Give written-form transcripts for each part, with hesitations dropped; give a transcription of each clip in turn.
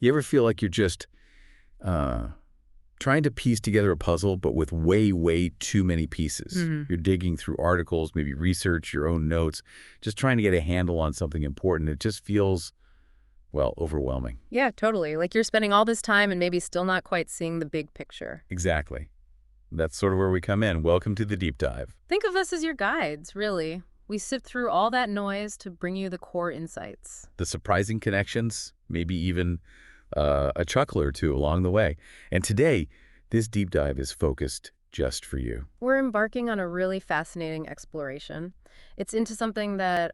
You ever feel like you're just uh, trying to piece together a puzzle, but with way, way too many pieces? Hmm. You're digging through articles, maybe research, your own notes, just trying to get a handle on something important. It just feels, well, overwhelming. Yeah, totally. Like you're spending all this time and maybe still not quite seeing the big picture. Exactly. That's sort of where we come in. Welcome to the deep dive. Think of us as your guides, really. We sift through all that noise to bring you the core insights. The surprising connections, maybe even a chuckle or two along the way. And today, this deep dive is focused just for you. We're embarking on a really fascinating exploration. It's into something that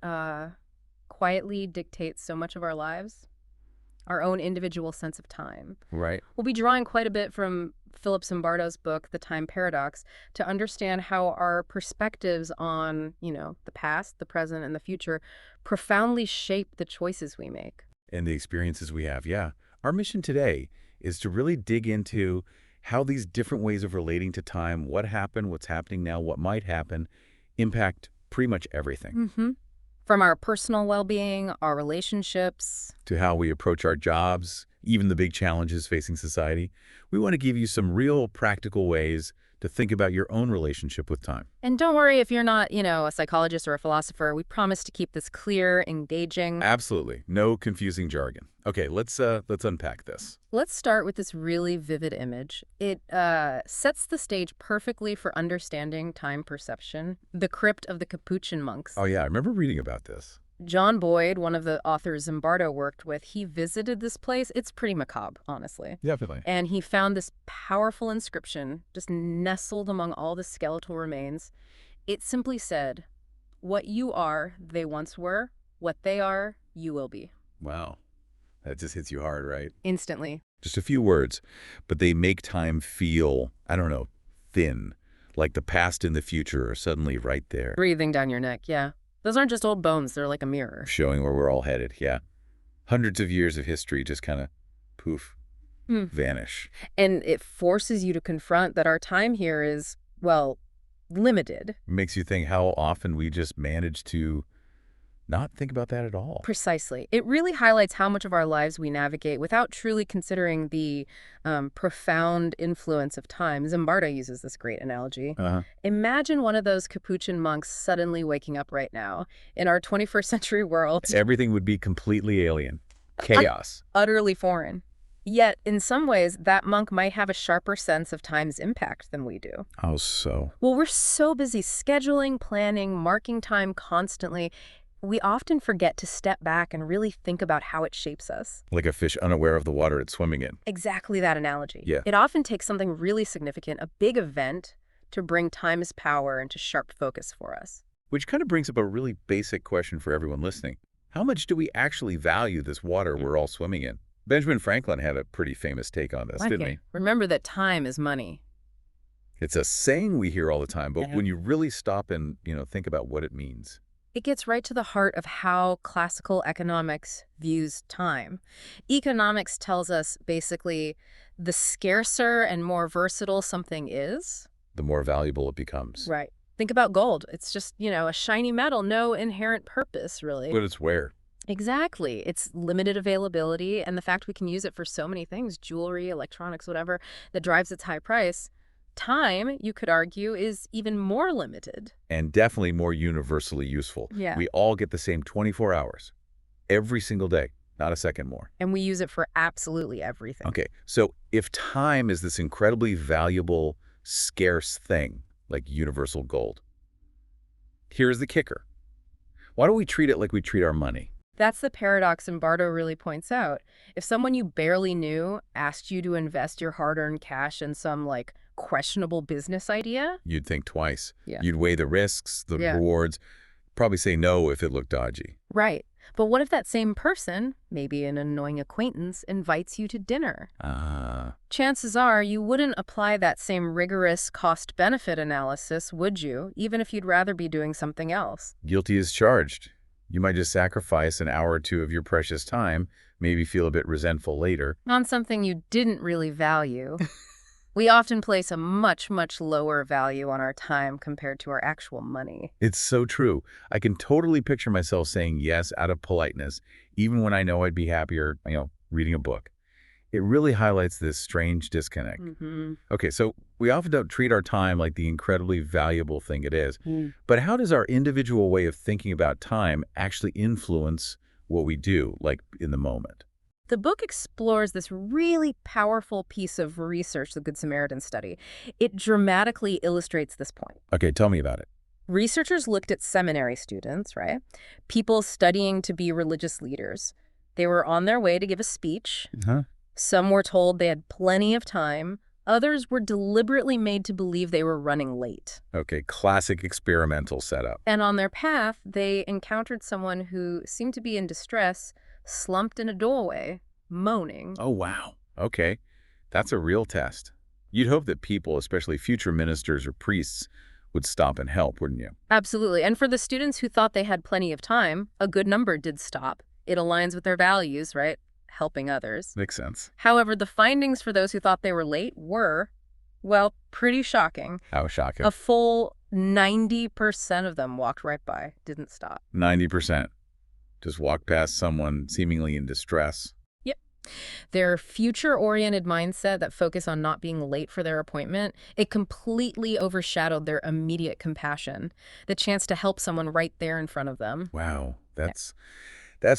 quietly dictates so much of our lives, our own individual sense of time. Right. We'll be drawing quite a bit from Philip Zimbardo's book, The Time Paradox, to understand how our perspectives on, the past, the present, and the future profoundly shape the choices we make. And the experiences we have, yeah. Our mission today is to really dig into how these different ways of relating to time, what happened, what's happening now, what might happen, impact pretty much everything. Mm-hmm. From our personal well-being, our relationships. To how we approach our jobs, even the big challenges facing society. We want to give you some real practical ways to think about your own relationship with time. And don't worry if you're not, a psychologist or a philosopher. We promise to keep this clear, engaging. Absolutely. No confusing jargon. Okay, let's unpack this. Let's start with this really vivid image. It sets the stage perfectly for understanding time perception. The crypt of the Capuchin monks. Oh yeah, I remember reading about this. John Boyd, one of the authors Zimbardo worked with, he visited this place. It's pretty macabre, honestly. Definitely. And he found this powerful inscription just nestled among all the skeletal remains. It simply said, "What you are, they once were. What they are, you will be." Wow. That just hits you hard, right? Instantly. Just a few words, but they make time feel, I don't know, thin, like the past and the future are suddenly right there. Breathing down your neck, yeah. Those aren't just old bones, they're like a mirror. Showing where we're all headed, yeah. Hundreds of years of history just kind of, poof, vanish. And it forces you to confront that our time here is, well, limited. Makes you think how often we just manage to not think about that at all. Precisely. It really highlights how much of our lives we navigate without truly considering the profound influence of time. Zimbardo uses this great analogy. Imagine one of those Capuchin monks suddenly waking up right now in our 21st century world. Everything would be completely alien. Chaos. Utterly foreign. Yet, in some ways, that monk might have a sharper sense of time's impact than we do. How so? Well, we're so busy scheduling, planning, marking time constantly. We often forget to step back and really think about how it shapes us. Like a fish unaware of the water it's swimming in. Exactly that analogy. Yeah. It often takes something really significant, a big event, to bring time's power into sharp focus for us. Which kind of brings up a really basic question for everyone listening. How much do we actually value this water we're all swimming in? Benjamin Franklin had a pretty famous take on this, didn't he? Remember that time is money. It's a saying we hear all the time, but when you really stop and, think about what it means. It gets right to the heart of how classical economics views time. Economics tells us basically the scarcer and more versatile something is, the more valuable it becomes. Right. Think about gold. It's just, a shiny metal, no inherent purpose, really. But it's where? Exactly. It's limited availability, and the fact we can use it for so many things, jewelry, electronics, whatever, that drives its high price. Time, you could argue, is even more limited. And definitely more universally useful. Yeah. We all get the same 24 hours every single day, not a second more. And we use it for absolutely everything. Okay, so if time is this incredibly valuable, scarce thing, like universal gold, here's the kicker. Why don't we treat it like we treat our money? That's the paradox Zimbardo really points out. If someone you barely knew asked you to invest your hard-earned cash in some, questionable business idea, you'd think twice. Yeah. You'd weigh the risks, the rewards, probably say no if it looked dodgy. Right. But what if that same person, maybe an annoying acquaintance, invites you to dinner? Chances are you wouldn't apply that same rigorous cost-benefit analysis, would you, even if you'd rather be doing something else? Guilty as charged. You might just sacrifice an hour or two of your precious time, maybe feel a bit resentful later. On something you didn't really value. We often place a much, much lower value on our time compared to our actual money. It's so true. I can totally picture myself saying yes out of politeness, even when I know I'd be happier, reading a book. It really highlights this strange disconnect. Mm-hmm. Okay, so we often don't treat our time like the incredibly valuable thing it is. But how does our individual way of thinking about time actually influence what we do, like in the moment? The book explores this really powerful piece of research, the Good Samaritan study. It dramatically illustrates this point. Okay, tell me about it. Researchers looked at seminary students, right? People studying to be religious leaders. They were on their way to give a speech. Huh? Some were told they had plenty of time. Others were deliberately made to believe they were running late. Okay, classic experimental setup. And on their path, they encountered someone who seemed to be in distress, slumped in a doorway, moaning. Oh, wow. Okay, that's a real test. You'd hope that people, especially future ministers or priests, would stop and help, wouldn't you? Absolutely. And for the students who thought they had plenty of time, a good number did stop. It aligns with their values, right? Helping others. Makes sense. However, the findings for those who thought they were late were, well, pretty shocking. How shocking. A full 90% of them walked right by, didn't stop. 90%. Just walk past someone seemingly in distress. Yep. Their future-oriented mindset that focused on not being late for their appointment, it completely overshadowed their immediate compassion, the chance to help someone right there in front of them. Wow, that's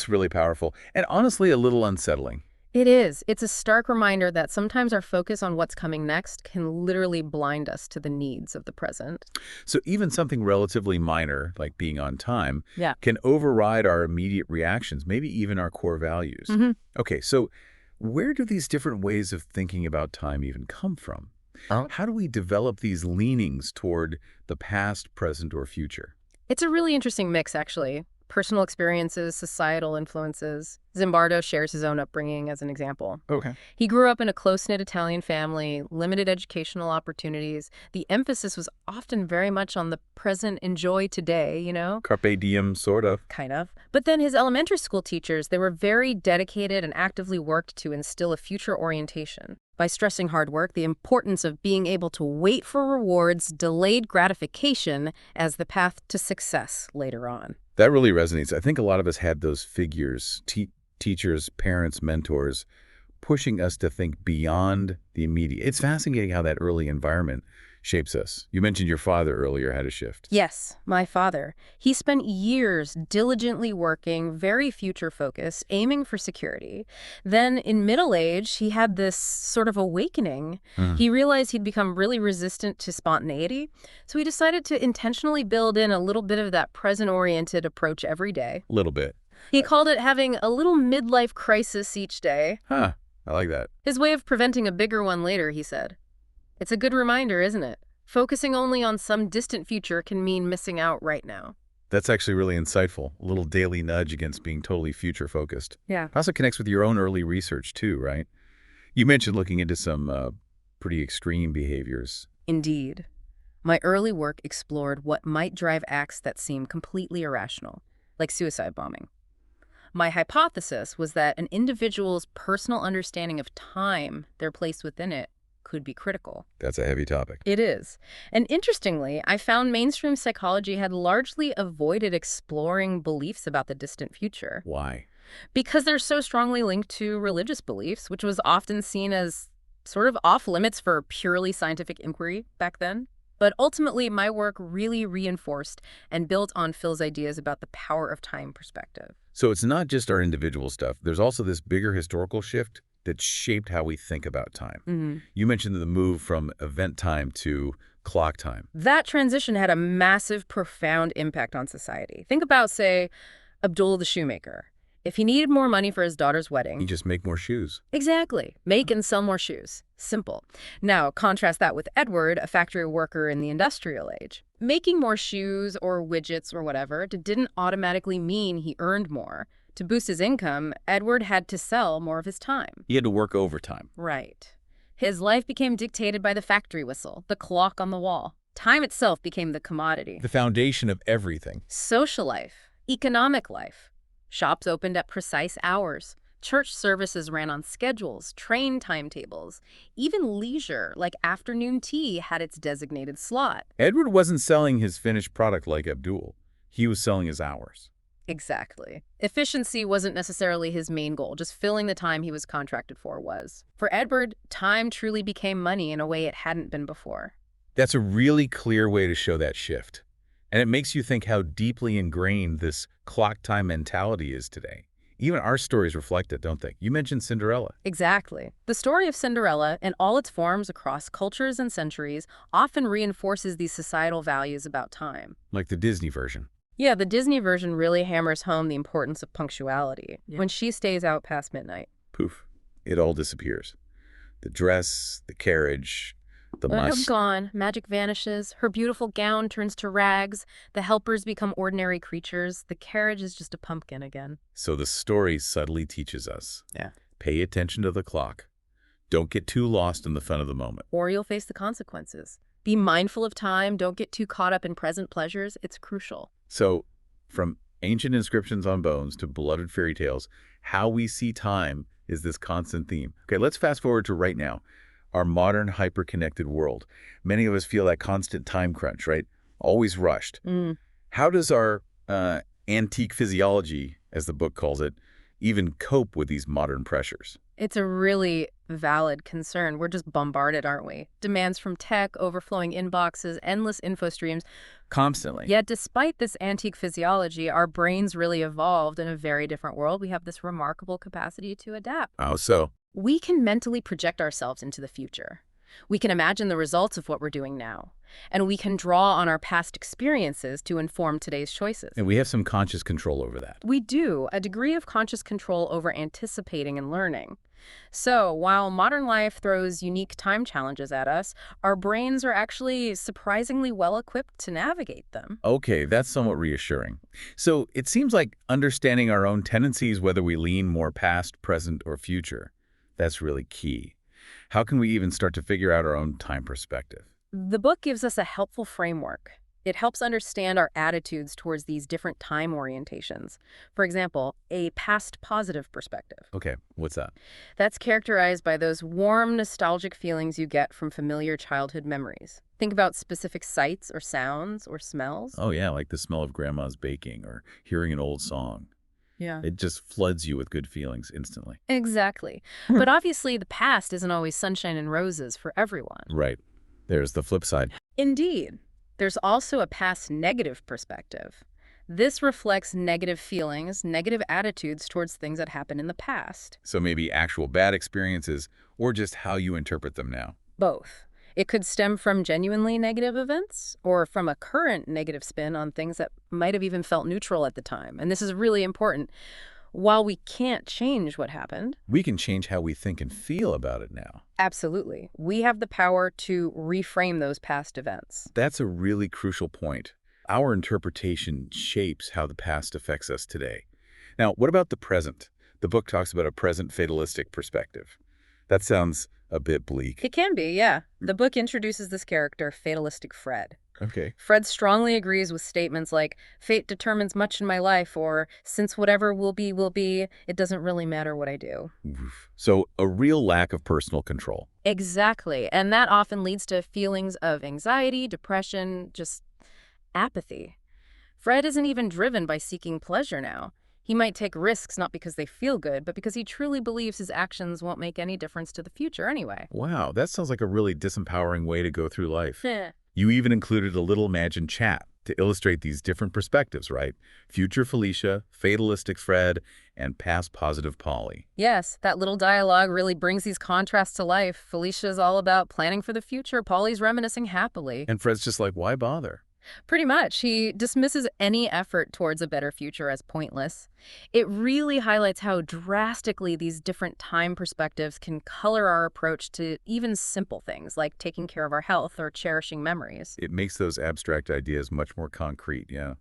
really powerful and honestly a little unsettling. It is. It's a stark reminder that sometimes our focus on what's coming next can literally blind us to the needs of the present. So even something relatively minor, like being on time, Yeah. can override our immediate reactions, maybe even our core values. Mm-hmm. Okay, so where do these different ways of thinking about time even come from? How do we develop these leanings toward the past, present, or future? It's a really interesting mix, actually. Personal experiences, societal influences. Zimbardo shares his own upbringing as an example. Okay. He grew up in a close-knit Italian family, limited educational opportunities. The emphasis was often very much on the present, enjoy today, you know? Carpe diem, sort of. Kind of. But then his elementary school teachers, they were very dedicated and actively worked to instill a future orientation. By stressing hard work, the importance of being able to wait for rewards, delayed gratification as the path to success later on. That really resonates. I think a lot of us had those figures, teachers, parents, mentors, pushing us to think beyond the immediate. It's fascinating how that early environment shapes us. You mentioned your father earlier had a shift. Yes, my father. He spent years diligently working, very future-focused, aiming for security. Then, in middle age, he had this sort of awakening. He realized he'd become really resistant to spontaneity, so he decided to intentionally build in a little bit of that present-oriented approach every day. A little bit. He called it having a little midlife crisis each day. Huh. I like that. His way of preventing a bigger one later, he said. It's a good reminder, isn't it? Focusing only on some distant future can mean missing out right now. That's actually really insightful. A little daily nudge against being totally future-focused. Yeah. It also connects with your own early research, too, right? You mentioned looking into some pretty extreme behaviors. Indeed. My early work explored what might drive acts that seem completely irrational, like suicide bombing. My hypothesis was that an individual's personal understanding of time, their place within it, could be critical. That's a heavy topic. It is. And interestingly, I found mainstream psychology had largely avoided exploring beliefs about the distant future. Why? Because they're so strongly linked to religious beliefs, which was often seen as sort of off limits for purely scientific inquiry back then. But ultimately, my work really reinforced and built on Phil's ideas about the power of time perspective. So it's not just our individual stuff. There's also this bigger historical shift that shaped how we think about time. You mentioned the move from event time to clock time. That transition had a massive, profound impact on society. Think about, say, Abdul the shoemaker. If he needed more money for his daughter's wedding... You just make more shoes. Exactly. Make and sell more shoes. Simple. Now, contrast that with Edward, a factory worker in the industrial age. Making more shoes or widgets or whatever didn't automatically mean he earned more. To boost his income, Edward had to sell more of his time. He had to work overtime. Right. His life became dictated by the factory whistle, the clock on the wall. Time itself became the commodity. The foundation of everything. Social life, economic life. Shops opened at precise hours. Church services ran on schedules, train timetables. Even leisure, like afternoon tea, had its designated slot. Edward wasn't selling his finished product like Abdul. He was selling his hours. Exactly. Efficiency wasn't necessarily his main goal, just filling the time he was contracted for was. For Edward, time truly became money in a way it hadn't been before. That's a really clear way to show that shift. And it makes you think how deeply ingrained this clock time mentality is today. Even our stories reflect it, don't they? You mentioned Cinderella. Exactly. The story of Cinderella, in all its forms across cultures and centuries, often reinforces these societal values about time. Like the Disney version. Yeah, the Disney version really hammers home the importance of punctuality. Yeah. When she stays out past midnight. Poof. It all disappears. The dress, the carriage, the must. Gone. Magic vanishes. Her beautiful gown turns to rags. The helpers become ordinary creatures. The carriage is just a pumpkin again. So the story subtly teaches us. Yeah. Pay attention to the clock. Don't get too lost in the fun of the moment. Or you'll face the consequences. Be mindful of time. Don't get too caught up in present pleasures. It's crucial. So, from ancient inscriptions on bones to beloved fairy tales, how we see time is this constant theme. Okay, let's fast forward to right now, our modern hyper-connected world. Many of us feel that constant time crunch, right? Always rushed. How does our antique physiology, as the book calls it, even cope with these modern pressures? It's a really valid concern. We're just bombarded, aren't we? Demands from tech, overflowing inboxes, endless info streams. Constantly. Yet despite this antique physiology, our brains really evolved in a very different world. We have this remarkable capacity to adapt. How so? We can mentally project ourselves into the future. We can imagine the results of what we're doing now. And we can draw on our past experiences to inform today's choices. And we have some conscious control over that. We do, a degree of conscious control over anticipating and learning. So, while modern life throws unique time challenges at us, our brains are actually surprisingly well-equipped to navigate them. Okay, that's somewhat reassuring. So it seems like understanding our own tendencies, whether we lean more past, present, or future, that's really key. How can we even start to figure out our own time perspective? The book gives us a helpful framework. It helps understand our attitudes towards these different time orientations. For example, a past positive perspective. Okay, what's that? That's characterized by those warm, nostalgic feelings you get from familiar childhood memories. Think about specific sights or sounds or smells. Oh yeah, like the smell of grandma's baking or hearing an old song. Yeah. It just floods you with good feelings instantly. Exactly. But obviously, the past isn't always sunshine and roses for everyone. Right. There's the flip side. Indeed. There's also a past negative perspective. This reflects negative feelings, negative attitudes towards things that happened in the past. So maybe actual bad experiences or just how you interpret them now. Both. It could stem from genuinely negative events or from a current negative spin on things that might have even felt neutral at the time. And this is really important. While we can't change what happened, we can change how we think and feel about it now. Absolutely. We have the power to reframe those past events. That's a really crucial point. Our interpretation shapes how the past affects us today. Now, what about the present? The book talks about a present fatalistic perspective. That sounds a bit bleak. It can be, yeah. The book introduces this character, Fatalistic Fred. Okay. Fred strongly agrees with statements like, fate determines much in my life, or since whatever will be, it doesn't really matter what I do. So a real lack of personal control. Exactly. And that often leads to feelings of anxiety, depression, just apathy. Fred isn't even driven by seeking pleasure now. He might take risks not because they feel good, but because he truly believes his actions won't make any difference to the future anyway. Wow, that sounds like a really disempowering way to go through life. You even included a little imagined chat to illustrate these different perspectives, right? Future Felicia, fatalistic Fred, and past positive Polly. Yes, that little dialogue really brings these contrasts to life. Felicia's all about planning for the future. Polly's reminiscing happily. And Fred's just like, why bother? Pretty much. He dismisses any effort towards a better future as pointless. It really highlights how drastically these different time perspectives can color our approach to even simple things like taking care of our health or cherishing memories. It makes those abstract ideas much more concrete, yeah.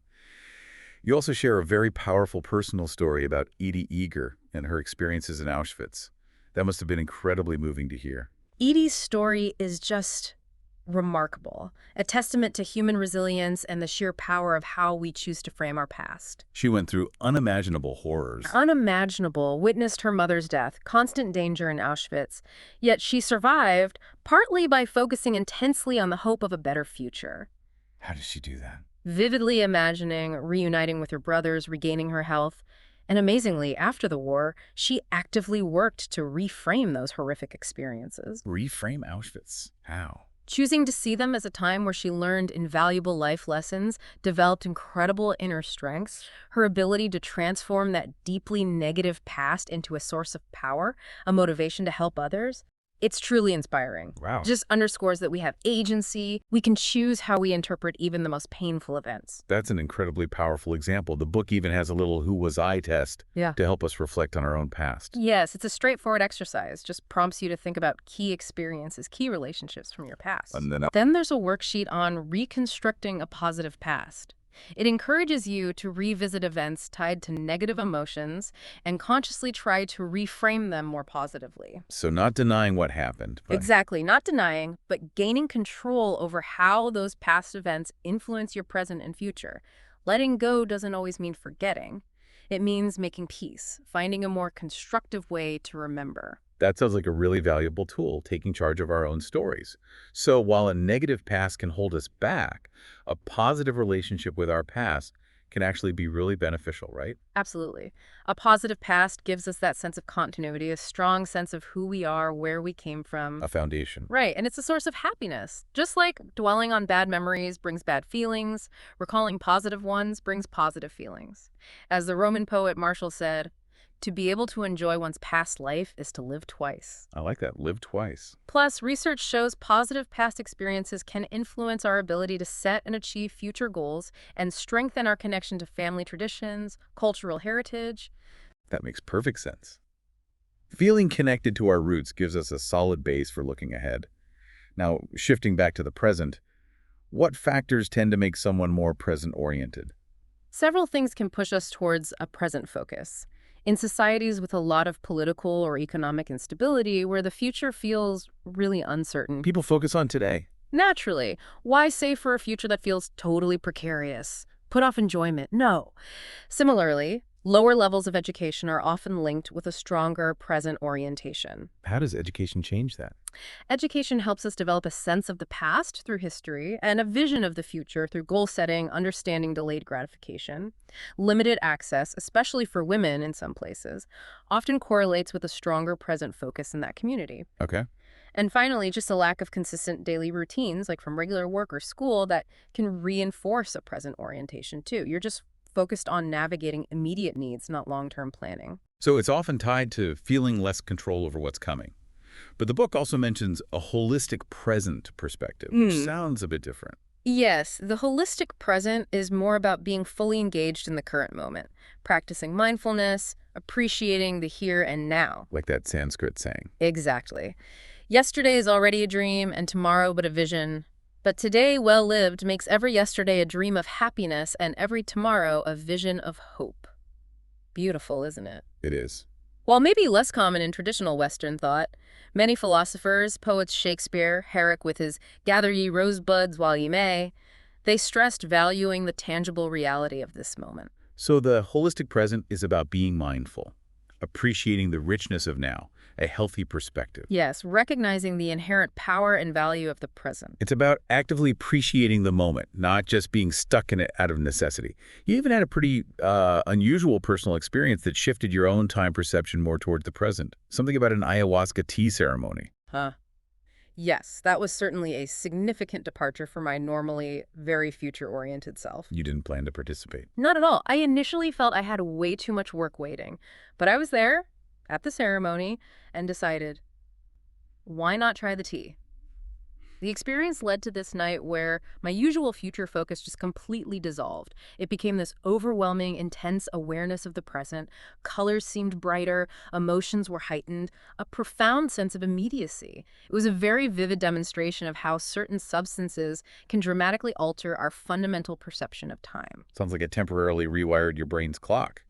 You also share a very powerful personal story about Edie Eger and her experiences in Auschwitz. That must have been incredibly moving to hear. Edie's story is just remarkable, a testament to human resilience and the sheer power of how we choose to frame our past. She went through unimaginable horrors. Unimaginable, witnessed her mother's death, constant danger in Auschwitz, yet she survived partly by focusing intensely on the hope of a better future. How did she do that? vividly imagining reuniting with her brothers, regaining her health. And amazingly, after the war, she actively worked to reframe those horrific experiences, Reframe Auschwitz. How? choosing to see them as a time where she learned invaluable life lessons, developed incredible inner strengths. Her ability to transform that deeply negative past into a source of power, a motivation to help others. It's truly inspiring. Wow. It just underscores that we have agency. We can choose how we interpret even the most painful events. That's an incredibly powerful example. The book even has a little "who was I" test Yeah. to help us reflect on our own past. Yes, it's a straightforward exercise. Just prompts you to think about key experiences, key relationships from your past. And then Then there's a worksheet on reconstructing a positive past. It encourages you to revisit events tied to negative emotions and consciously try to reframe them more positively. So not denying what happened, but Exactly, not denying, but gaining control over how those past events influence your present and future. Letting go doesn't always mean forgetting. It means making peace, finding a more constructive way to remember. that sounds like a really valuable tool, taking charge of our own stories. So while a negative past can hold us back, a positive relationship with our past can actually be really beneficial, right? Absolutely. A positive past gives us that sense of continuity, a strong sense of who we are, where we came from. A foundation. Right, and it's a source of happiness. Just like dwelling on bad memories brings bad feelings, recalling positive ones brings positive feelings. As the Roman poet Martial said, to be able to enjoy one's past life is to live twice. I like that. Live twice. Plus, research shows positive past experiences can influence our ability to set and achieve future goals and strengthen our connection to family traditions, cultural heritage. That makes perfect sense. Feeling connected to our roots gives us a solid base for looking ahead. Now, shifting back to the present, what factors tend to make someone more present-oriented? Several things can push us towards a present focus. In societies with a lot of political or economic instability, where the future feels really uncertain, People focus on today. naturally, why save for a future that feels totally precarious? Put off enjoyment? No. Similarly, lower levels of education are often linked with a stronger present orientation. How does education change that? Education helps us develop a sense of the past through history and a vision of the future through goal setting, understanding delayed gratification. Limited access, especially for women in some places, often correlates with a stronger present focus in that community. Okay. And finally, just a lack of consistent daily routines, like from regular work or school, that can reinforce a present orientation too. You're just focused on navigating immediate needs, not long-term planning. So it's often tied to feeling less control over what's coming. But the book also mentions a holistic present perspective, which sounds a bit different. Yes, the holistic present is more about being fully engaged in the current moment, practicing mindfulness, appreciating the here and now. Like that Sanskrit saying. Exactly. Yesterday is already a dream and tomorrow but a vision. But today, well lived, makes every yesterday a dream of happiness and every tomorrow a vision of hope. Beautiful, isn't it? It is. While maybe less common in traditional Western thought, many philosophers, poets Shakespeare, Herrick with his "Gather ye rosebuds while ye may," they stressed valuing the tangible reality of this moment. So the holistic present is about being mindful, appreciating the richness of now, a healthy perspective. Yes, recognizing the inherent power and value of the present. It's about actively appreciating the moment, not just being stuck in it out of necessity. You even had a pretty unusual personal experience that shifted your own time perception more toward the present. Something about an ayahuasca tea ceremony. Huh. Yes, that was certainly a significant departure from my normally very future-oriented self. You didn't plan to participate. Not at all. I initially felt I had way too much work waiting, but I was there at the ceremony and decided, why not try the tea? The experience led to this night where my usual future focus just completely dissolved. It became this overwhelming, intense awareness of the present. Colors seemed brighter, emotions were heightened, a profound sense of immediacy. It was a very vivid demonstration of how certain substances can dramatically alter our fundamental perception of time. Sounds like it temporarily rewired your brain's clock.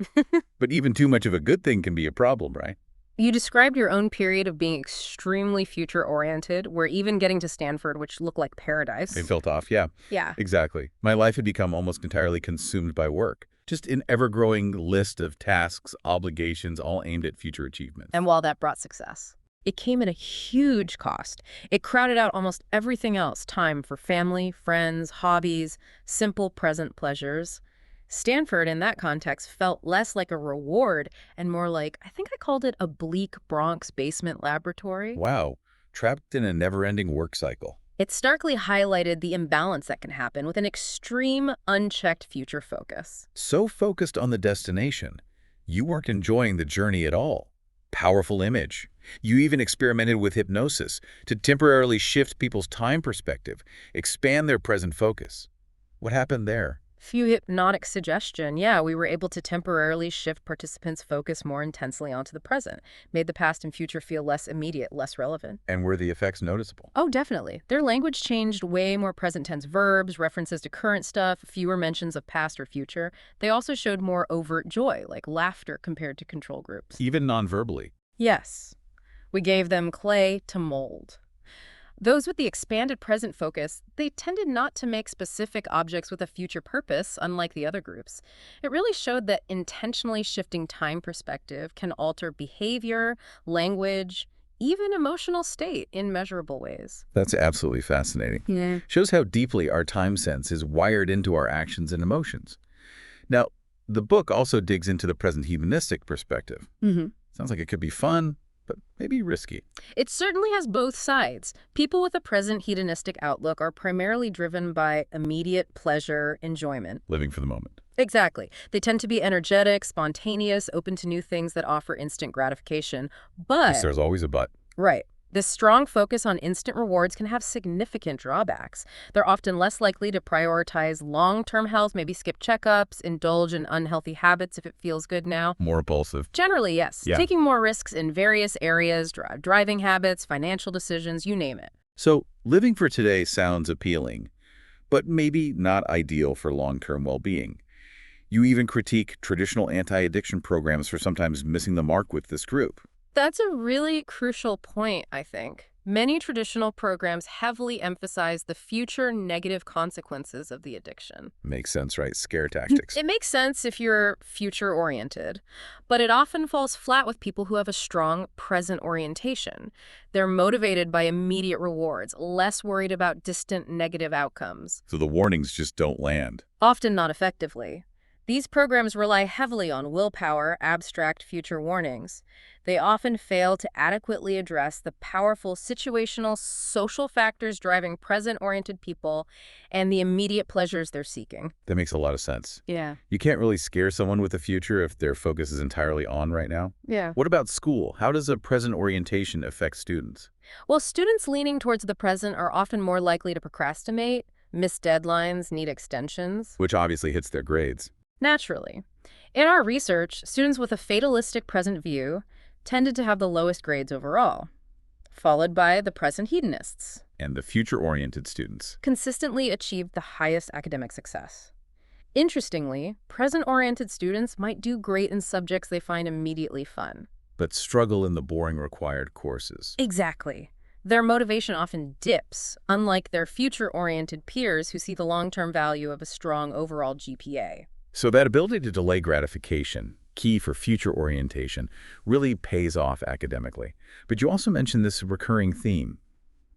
But even too much of a good thing can be a problem, right? You described your own period of being extremely future-oriented, where even getting to Stanford, which looked like paradise. It felt off, yeah. Yeah. Exactly. My life had become almost entirely consumed by work. Just an ever-growing list of tasks, obligations, all aimed at future achievements. And while that brought success. It came at a huge cost. It crowded out almost everything else: time for family, friends, hobbies, simple present pleasures. Stanford, in that context, felt less like a reward and more like, I think I called it, a bleak Bronx basement laboratory. Wow, trapped in a never-ending work cycle. It starkly highlighted the imbalance that can happen with an extreme, unchecked future focus. So focused on the destination, you weren't enjoying the journey at all. Powerful image. You even experimented with hypnosis to temporarily shift people's time perspective, expand their present focus. What happened there? Through hypnotic suggestion, yeah, we were able to temporarily shift participants' focus more intensely onto the present, made the past and future feel less immediate, less relevant. And were the effects noticeable? Oh, definitely. Their language changed: way more present tense verbs, references to current stuff, fewer mentions of past or future. They also showed more overt joy, like laughter, compared to control groups. Even non-verbally. Yes, we gave them clay to mold. Those with the expanded present focus, they tended not to make specific objects with a future purpose, unlike the other groups. It really showed that intentionally shifting time perspective can alter behavior, language, even emotional state in measurable ways. That's absolutely fascinating. Yeah. Shows how deeply our time sense is wired into our actions and emotions. Now, the book also digs into the present humanistic perspective. Sounds like it could be fun, but maybe risky. It certainly has both sides. People with a present hedonistic outlook are primarily driven by immediate pleasure, enjoyment. Living for the moment. Exactly. They tend to be energetic, spontaneous, open to new things that offer instant gratification. Yes, But, there's always a but. right, this strong focus on instant rewards can have significant drawbacks. They're often less likely to prioritize long-term health, maybe skip checkups, indulge in unhealthy habits if it feels good now. More impulsive. Generally, yes. Yeah. Taking more risks in various areas, driving habits, financial decisions, you name it. So, living for today sounds appealing, but maybe not ideal for long-term well-being. You even critique traditional anti-addiction programs for sometimes missing the mark with this group. That's a really crucial point, I think. Many traditional programs heavily emphasize the future negative consequences of the addiction. Makes sense, right? Scare tactics. It makes sense if you're future-oriented, but it often falls flat with people who have a strong present orientation. They're motivated by immediate rewards, less worried about distant negative outcomes. So the warnings just don't land. Often not effectively. These programs rely heavily on willpower, abstract future warnings. They often fail to adequately address the powerful situational, social factors driving present-oriented people and the immediate pleasures they're seeking. That makes a lot of sense. Yeah. You can't really scare someone with the future if their focus is entirely on right now. Yeah. What about school? How does a present orientation affect students? Well, students leaning towards the present are often more likely to procrastinate, miss deadlines, need extensions. Which obviously hits their grades. Naturally. In our research, students with a fatalistic present view tended to have the lowest grades overall, followed by the present hedonists. And the future-oriented students. Consistently achieved the highest academic success. Interestingly, present-oriented students might do great in subjects they find immediately fun. But struggle in the boring required courses. Exactly. Their motivation often dips, unlike their future-oriented peers who see the long-term value of a strong overall GPA. So that ability to delay gratification, key for future orientation, really pays off academically. But you also mentioned this recurring theme.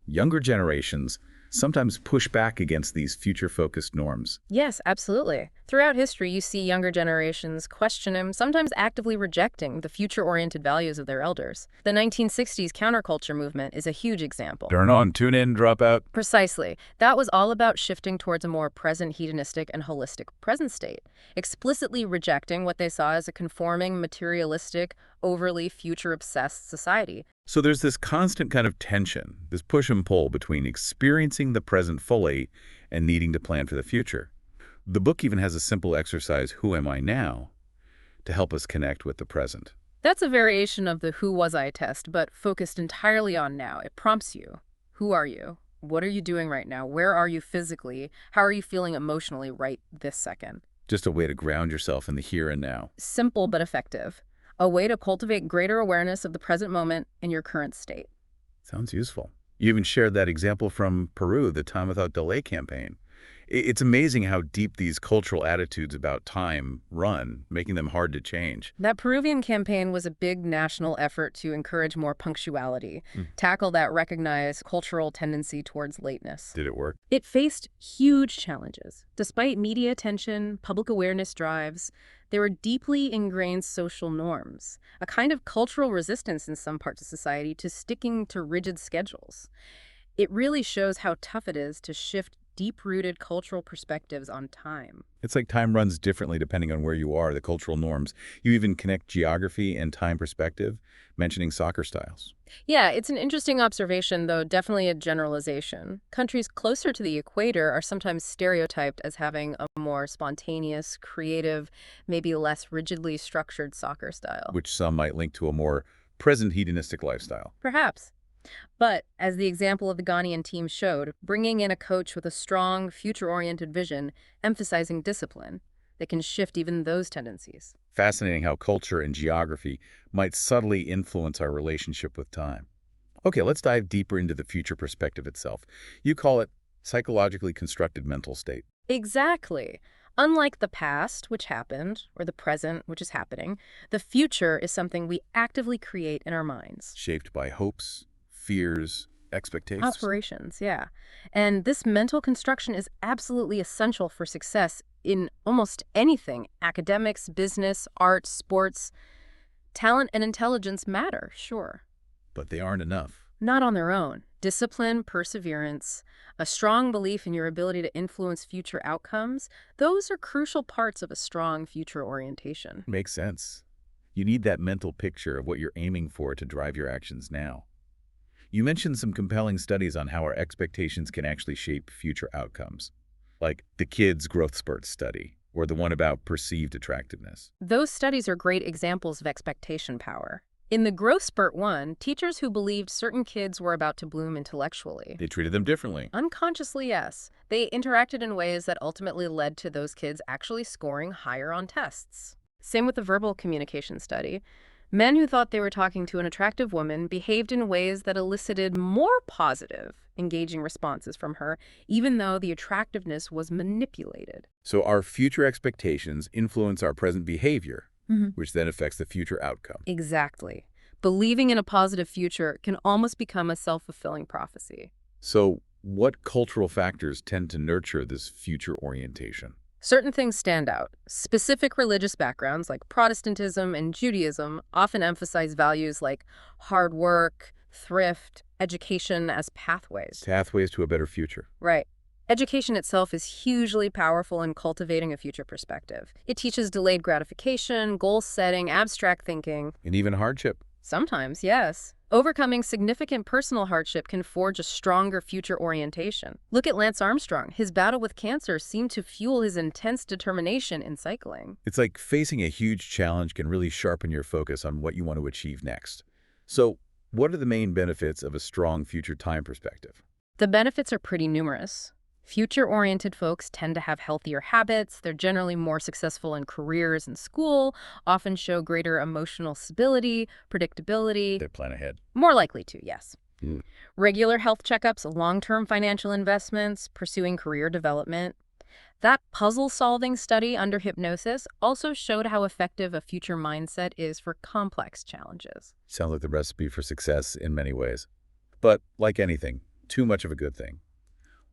Younger generations sometimes push back against these future-focused norms. Yes, absolutely. Throughout history, you see younger generations questioning, sometimes actively rejecting, the future-oriented values of their elders. The 1960s counterculture movement is a huge example. Turn on, tune in, drop out. Precisely. That was all about shifting towards a more present, hedonistic, and holistic present state, explicitly rejecting what they saw as a conforming, materialistic, overly future-obsessed society. So there's this constant kind of tension, this push and pull between experiencing the present fully and needing to plan for the future. The book even has a simple exercise, Who Am I Now?, to help us connect with the present. That's a variation of the Who Was I test, but focused entirely on now. It prompts you. Who are you? What are you doing right now? Where are you physically? How are you feeling emotionally right this second? Just a way to ground yourself in the here and now. Simple but effective. A way to cultivate greater awareness of the present moment in your current state. Sounds useful. You even shared that example from Peru, the Time Without Delay campaign. It's amazing how deep these cultural attitudes about time run, making them hard to change. That Peruvian campaign was a big national effort to encourage more punctuality, Hmm. tackle that recognized cultural tendency towards lateness. Did it work? It faced huge challenges. Despite media attention, public awareness drives, there were deeply ingrained social norms, a kind of cultural resistance in some parts of society to sticking to rigid schedules. It really shows how tough it is to shift deep-rooted cultural perspectives on time. It's like time runs differently depending on where you are, the cultural norms. You even connect geography and time perspective, mentioning soccer styles. Yeah, it's an interesting observation, though definitely a generalization. Countries closer to the equator are sometimes stereotyped as having a more spontaneous, creative, maybe less rigidly structured soccer style. Which some might link to a more present hedonistic lifestyle. Perhaps. But, as the example of the Ghanaian team showed, bringing in a coach with a strong, future-oriented vision, emphasizing discipline, that can shift even those tendencies. Fascinating how culture and geography might subtly influence our relationship with time. Okay, let's dive deeper into the future perspective itself. You call it psychologically constructed mental state. Exactly. Unlike the past, which happened, or the present, which is happening, the future is something we actively create in our minds. Shaped by hopes, fears, expectations. Aspirations, yeah. And this mental construction is absolutely essential for success in almost anything. Academics, business, art, sports. Talent and intelligence matter, sure. But they aren't enough. Not on their own. Discipline, perseverance, a strong belief in your ability to influence future outcomes, those are crucial parts of a strong future orientation. Makes sense. You need that mental picture of what you're aiming for to drive your actions now. You mentioned some compelling studies on how our expectations can actually shape future outcomes, like the Kids Growth Spurt study, or the one about perceived attractiveness. Those studies are great examples of expectation power. In the Growth Spurt one, teachers who believed certain kids were about to bloom intellectually. They treated them differently. Unconsciously, yes. They interacted in ways that ultimately led to those kids actually scoring higher on tests. Same with the verbal communication study. Men who thought they were talking to an attractive woman behaved in ways that elicited more positive, engaging responses from her, even though the attractiveness was manipulated. So our future expectations influence our present behavior, Mhm. which then affects the future outcome. Exactly. Believing in a positive future can almost become a self-fulfilling prophecy. So what cultural factors tend to nurture this future orientation? Certain things stand out. Specific religious backgrounds like Protestantism and Judaism often emphasize values like hard work, thrift, education as pathways. Pathways to a better future. Right. Education itself is hugely powerful in cultivating a future perspective. It teaches delayed gratification, goal setting, abstract thinking. And even hardship. Sometimes, yes. Overcoming significant personal hardship can forge a stronger future orientation. Look at Lance Armstrong. His battle with cancer seemed to fuel his intense determination in cycling. It's like facing a huge challenge can really sharpen your focus on what you want to achieve next. So what are the main benefits of a strong future time perspective? The benefits are pretty numerous. Future-oriented folks tend to have healthier habits. They're generally more successful in careers and school, often show greater emotional stability, predictability. They plan ahead. More likely to, yes. Mm. Regular health checkups, long-term financial investments, pursuing career development. That puzzle-solving study under hypnosis also showed how effective a future mindset is for complex challenges. Sounds like the recipe for success in many ways. But like anything, too much of a good thing.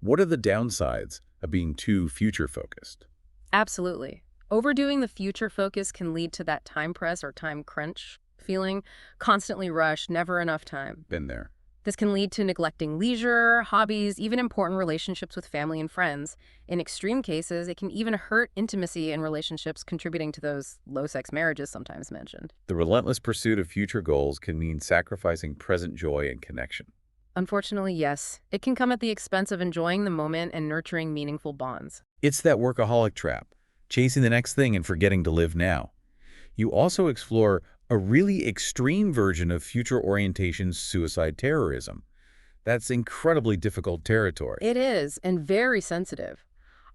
What are the downsides of being too future-focused? Absolutely. Overdoing the future focus can lead to that time press or time crunch feeling, constantly rushed, never enough time. Been there. This can lead to neglecting leisure, hobbies, even important relationships with family and friends. In extreme cases, it can even hurt intimacy in relationships, contributing to those low-sex marriages sometimes mentioned. The relentless pursuit of future goals can mean sacrificing present joy and connection. Unfortunately, yes. It can come at the expense of enjoying the moment and nurturing meaningful bonds. It's that workaholic trap, chasing the next thing and forgetting to live now. You also explore a really extreme version of future orientation suicide terrorism. That's incredibly difficult territory. It is, and very sensitive.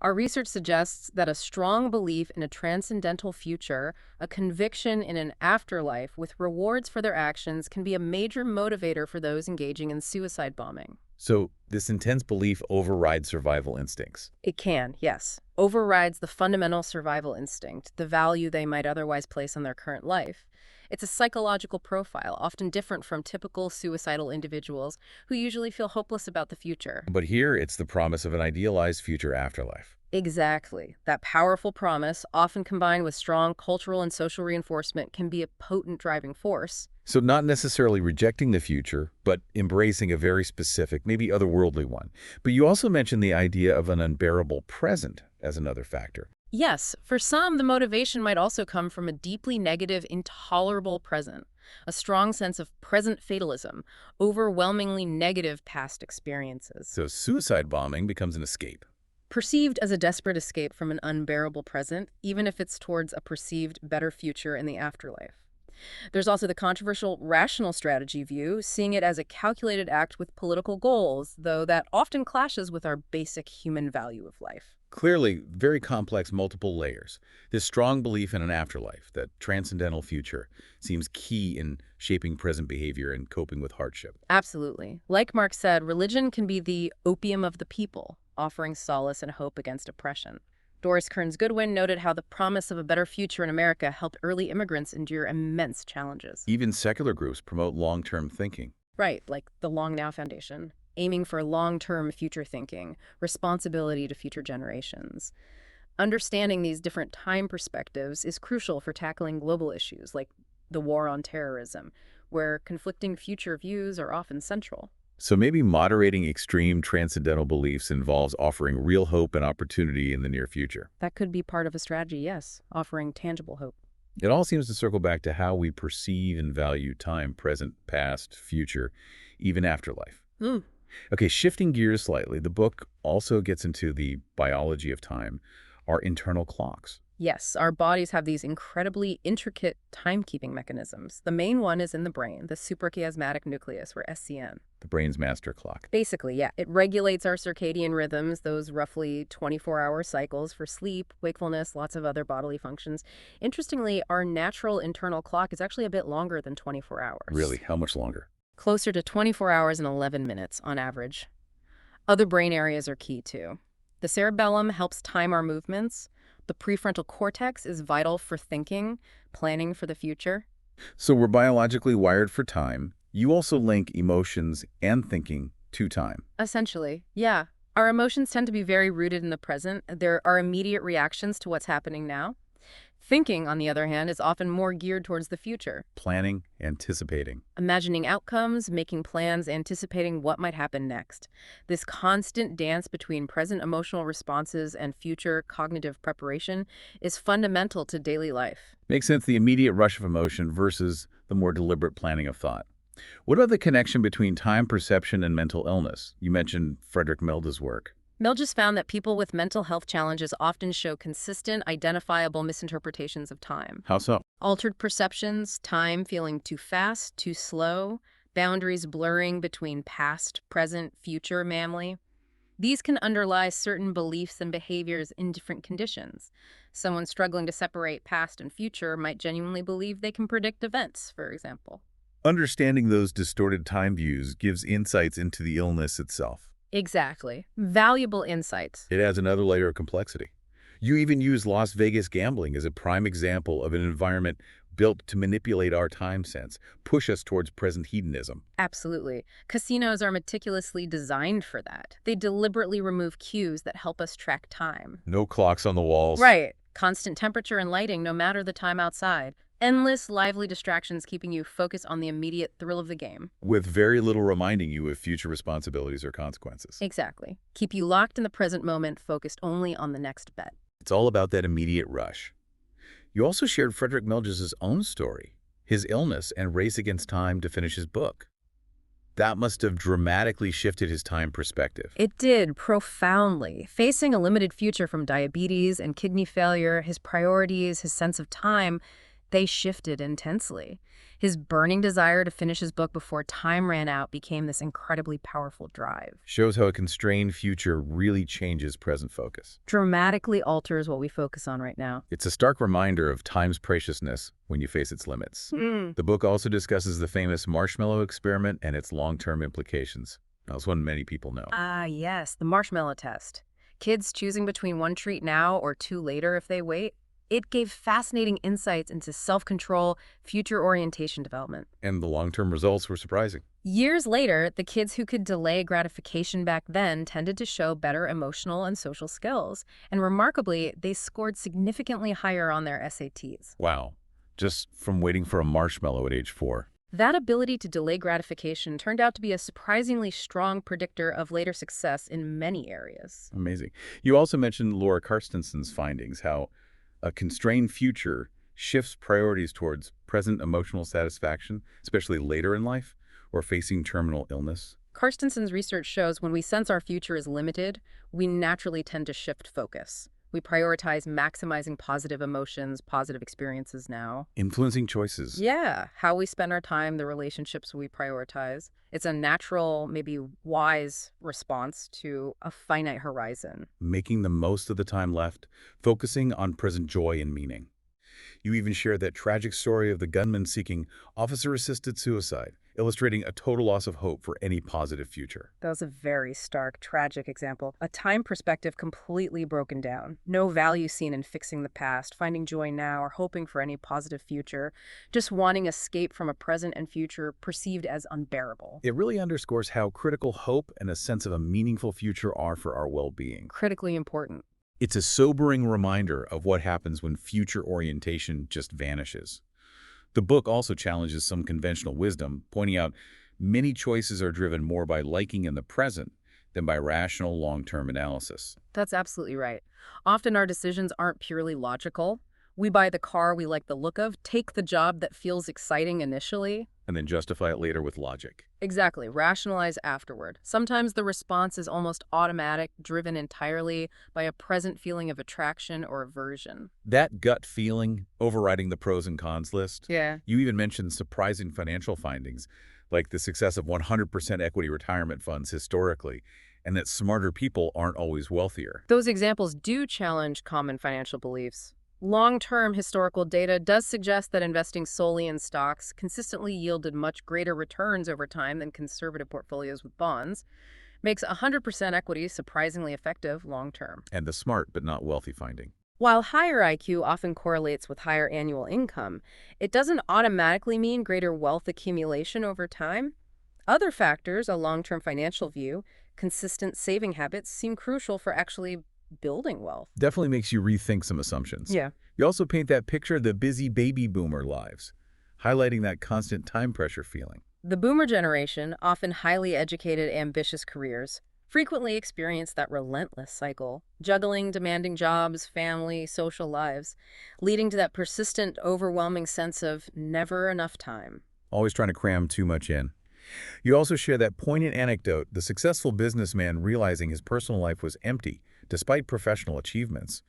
Our research suggests that a strong belief in a transcendental future, a conviction in an afterlife with rewards for their actions, can be a major motivator for those engaging in suicide bombing. So this intense belief overrides survival instincts. It can, yes. Overrides the fundamental survival instinct, the value they might otherwise place on their current life. It's a psychological profile, often different from typical suicidal individuals who usually feel hopeless about the future. But here, it's the promise of an idealized future afterlife. Exactly. That powerful promise, often combined with strong cultural and social reinforcement, can be a potent driving force. So not necessarily rejecting the future, but embracing a very specific, maybe otherworldly one. But you also mentioned the idea of an unbearable present as another factor. Yes, for some, the motivation might also come from a deeply negative, intolerable present, a strong sense of present fatalism, overwhelmingly negative past experiences. So suicide bombing becomes an escape. Perceived as a desperate escape from an unbearable present, even if it's towards a perceived better future in the afterlife. There's also the controversial rational strategy view, seeing it as a calculated act with political goals, though that often clashes with our basic human value of life. Clearly, very complex, multiple layers. This strong belief in an afterlife, that transcendental future, seems key in shaping present behavior and coping with hardship. Absolutely. Like Marx said, religion can be the opium of the people, offering solace and hope against oppression. Doris Kearns Goodwin noted how the promise of a better future in America helped early immigrants endure immense challenges. Even secular groups promote long-term thinking. Right, like the Long Now Foundation, aiming for long-term future thinking, responsibility to future generations. Understanding these different time perspectives is crucial for tackling global issues like the war on terrorism, where conflicting future views are often central. So maybe moderating extreme transcendental beliefs involves offering real hope and opportunity in the near future. That could be part of a strategy, yes, offering tangible hope. It all seems to circle back to how we perceive and value time, present, past, future, even afterlife. Mm. Okay, shifting gears slightly, the book also gets into the biology of time, our internal clocks. Yes, our bodies have these incredibly intricate timekeeping mechanisms. The main one is in the brain, the suprachiasmatic nucleus, or SCN. The brain's master clock. Basically, yeah, it regulates our circadian rhythms, those roughly 24-hour cycles for sleep, wakefulness, lots of other bodily functions. Interestingly, our natural internal clock is actually a bit longer than 24 hours. Really? How much longer? Closer to 24 hours and 11 minutes on average. Other brain areas are key too. The cerebellum helps time our movements. The prefrontal cortex is vital for thinking, planning for the future. So we're biologically wired for time. You also link emotions and thinking to time. Essentially, yeah. Our emotions tend to be very rooted in the present. There are immediate reactions to what's happening now. Thinking, on the other hand, is often more geared towards the future. Planning, anticipating. Imagining outcomes, making plans, anticipating what might happen next. This constant dance between present emotional responses and future cognitive preparation is fundamental to daily life. Makes sense, the immediate rush of emotion versus the more deliberate planning of thought. What about the connection between time perception and mental illness? You mentioned Frederick Milde's work. Milges found that people with mental health challenges often show consistent, identifiable misinterpretations of time. How so? Altered perceptions, time feeling too fast, too slow, boundaries blurring between past, present, future memory. These can underlie certain beliefs and behaviors in different conditions. Someone struggling to separate past and future might genuinely believe they can predict events, for example. Understanding those distorted time views gives insights into the illness itself. Exactly. Valuable insights. It adds another layer of complexity. You even use Las Vegas gambling as a prime example of an environment built to manipulate our time sense, push us towards present hedonism. Absolutely. Casinos are meticulously designed for that. They deliberately remove cues that help us track time. No clocks on the walls. Right. Constant temperature and lighting, no matter the time outside. Endless, lively distractions keeping you focused on the immediate thrill of the game. With very little reminding you of future responsibilities or consequences. Exactly. Keep you locked in the present moment, focused only on the next bet. It's all about that immediate rush. You also shared Frederick Milges' own story, his illness and race against time to finish his book. That must have dramatically shifted his time perspective. It did, profoundly. Facing a limited future from diabetes and kidney failure, his priorities, his sense of time, they shifted intensely. His burning desire to finish his book before time ran out became this incredibly powerful drive. Shows how a constrained future really changes present focus. Dramatically alters what we focus on right now. It's a stark reminder of time's preciousness when you face its limits. The book also discusses the famous marshmallow experiment and its long-term implications. Now, it's one many people know. Ah, yes, the marshmallow test. Kids choosing between one treat now or two later if they wait. It gave fascinating insights into self-control, future orientation development. And the long-term results were surprising. Years later, the kids who could delay gratification back then tended to show better emotional and social skills. And remarkably, they scored significantly higher on their SATs. Wow. Just from waiting for a marshmallow at age 4. That ability to delay gratification turned out to be a surprisingly strong predictor of later success in many areas. Amazing. You also mentioned Laura Carstenson's findings, how a constrained future shifts priorities towards present emotional satisfaction, especially later in life, or facing terminal illness. Carstenson's research shows when we sense our future is limited, we naturally tend to shift focus. We prioritize maximizing positive emotions, positive experiences now. Influencing choices. Yeah, how we spend our time, the relationships we prioritize. It's a natural, maybe wise response to a finite horizon. Making the most of the time left, focusing on present joy and meaning. You even share that tragic story of the gunman seeking officer-assisted suicide, illustrating a total loss of hope for any positive future. That was a very stark, tragic example. A time perspective completely broken down. No value seen in fixing the past, finding joy now, or hoping for any positive future. Just wanting escape from a present and future perceived as unbearable. It really underscores how critical hope and a sense of a meaningful future are for our well-being. Critically important. It's a sobering reminder of what happens when future orientation just vanishes. The book also challenges some conventional wisdom, pointing out many choices are driven more by liking in the present than by rational long-term analysis. That's absolutely right. Often our decisions aren't purely logical. We buy the car we like the look of, take the job that feels exciting initially. And then justify it later with logic. Exactly. Rationalize afterward. Sometimes the response is almost automatic, driven entirely by a present feeling of attraction or aversion. That gut feeling, overriding the pros and cons list. Yeah. You even mentioned surprising financial findings, like the success of 100% equity retirement funds historically, and that smarter people aren't always wealthier. Those examples do challenge common financial beliefs. Long-term historical data does suggest that investing solely in stocks consistently yielded much greater returns over time than conservative portfolios with bonds, makes 100% equity surprisingly effective long-term. And the smart but not wealthy finding. While higher IQ often correlates with higher annual income, it doesn't automatically mean greater wealth accumulation over time. Other factors, a long-term financial view, consistent saving habits seem crucial for actually building wealth. Definitely makes you rethink some assumptions. Yeah. You also paint that picture of the busy baby boomer lives, highlighting that constant time pressure feeling. The boomer generation, often highly educated, ambitious careers, frequently experience that relentless cycle, juggling demanding jobs, family, social lives, leading to that persistent, overwhelming sense of never enough time. Always trying to cram too much in. You also share that poignant anecdote, the successful businessman realizing his personal life was empty despite professional achievements,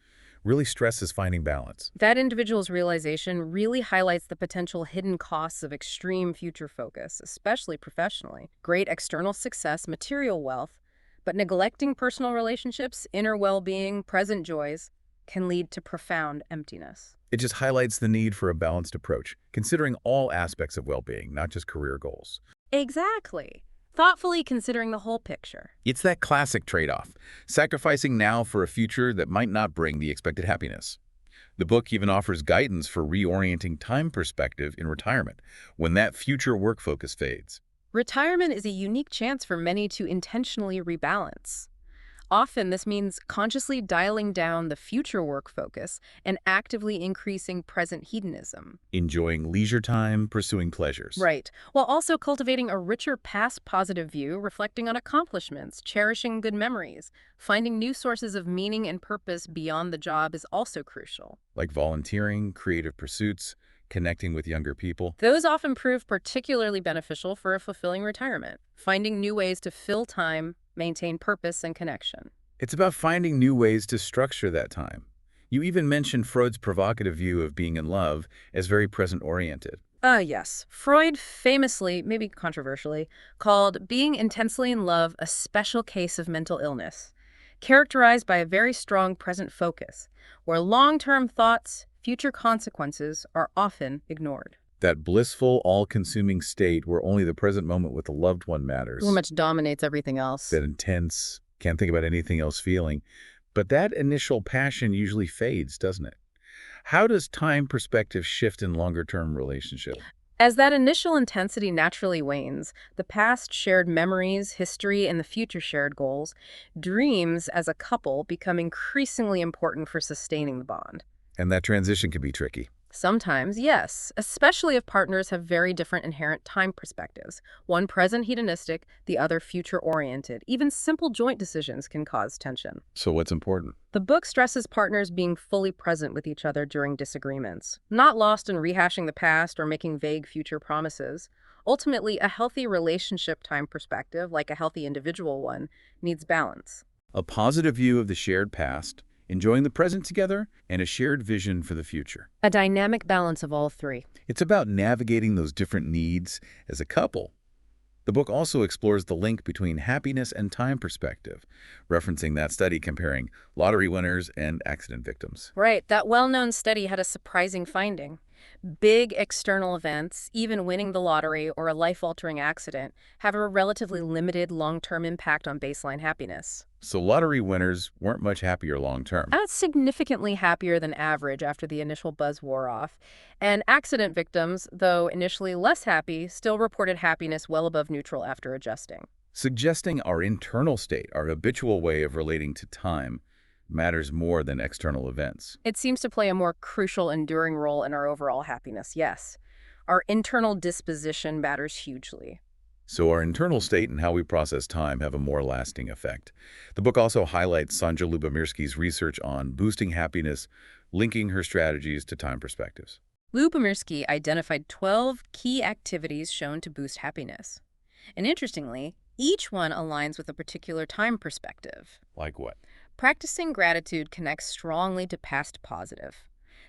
really stresses finding balance. That individual's realization really highlights the potential hidden costs of extreme future focus, especially professionally. Great external success, material wealth, but neglecting personal relationships, inner well-being, present joys can lead to profound emptiness. It just highlights the need for a balanced approach, considering all aspects of well-being, not just career goals. Exactly. Thoughtfully considering the whole picture. It's that classic trade-off, sacrificing now for a future that might not bring the expected happiness. The book even offers guidance for reorienting time perspective in retirement, when that future work focus fades. Retirement is a unique chance for many to intentionally rebalance. Often this means consciously dialing down the future work focus and actively increasing present hedonism. Enjoying leisure time, pursuing pleasures. Right, while also cultivating a richer past positive view, reflecting on accomplishments, cherishing good memories. Finding new sources of meaning and purpose beyond the job is also crucial. Like volunteering, creative pursuits, connecting with younger people. Those often prove particularly beneficial for a fulfilling retirement. Finding new ways to fill time, maintain purpose and connection. It's about finding new ways to structure that time. You even mentioned Freud's provocative view of being in love as very present-oriented. Yes. Freud famously, maybe controversially, called being intensely in love a special case of mental illness, characterized by a very strong present focus, where long-term thoughts, future consequences are often ignored. That blissful, all-consuming state where only the present moment with the loved one Pretty matters. much dominates everything else. That intense, can't think about anything else feeling. But that initial passion usually fades, doesn't it? How does time perspective shift in longer-term relationship? As that initial intensity naturally wanes, the past shared memories, history, and the future shared goals, dreams as a couple become increasingly important for sustaining the bond. And that transition can be tricky. Sometimes, yes, especially if partners have very different inherent time perspectives. One present hedonistic, the other future oriented. Even simple joint decisions can cause tension. So what's important? The book stresses partners being fully present with each other during disagreements, not lost in rehashing the past or making vague future promises. Ultimately, a healthy relationship time perspective, like a healthy individual one, needs balance. A positive view of the shared past, enjoying the present together, and a shared vision for the future. A dynamic balance of all three. It's about navigating those different needs as a couple. The book also explores the link between happiness and time perspective, referencing that study comparing lottery winners and accident victims. Right, that well-known study had a surprising finding. Big external events, even winning the lottery or a life-altering accident, have a relatively limited long-term impact on baseline happiness. So lottery winners weren't much happier long term. Significantly happier than average after the initial buzz wore off. And accident victims, though initially less happy, still reported happiness well above neutral after adjusting. Suggesting our internal state, our habitual way of relating to time, matters more than external events. It seems to play a more crucial, enduring role in our overall happiness, yes. Our internal disposition matters hugely. So our internal state and how we process time have a more lasting effect. The book also highlights Sandra Lubomirski's research on boosting happiness, linking her strategies to time perspectives. Lubomirski identified 12 key activities shown to boost happiness. And interestingly, each one aligns with a particular time perspective. Like what? Practicing gratitude connects strongly to past positive.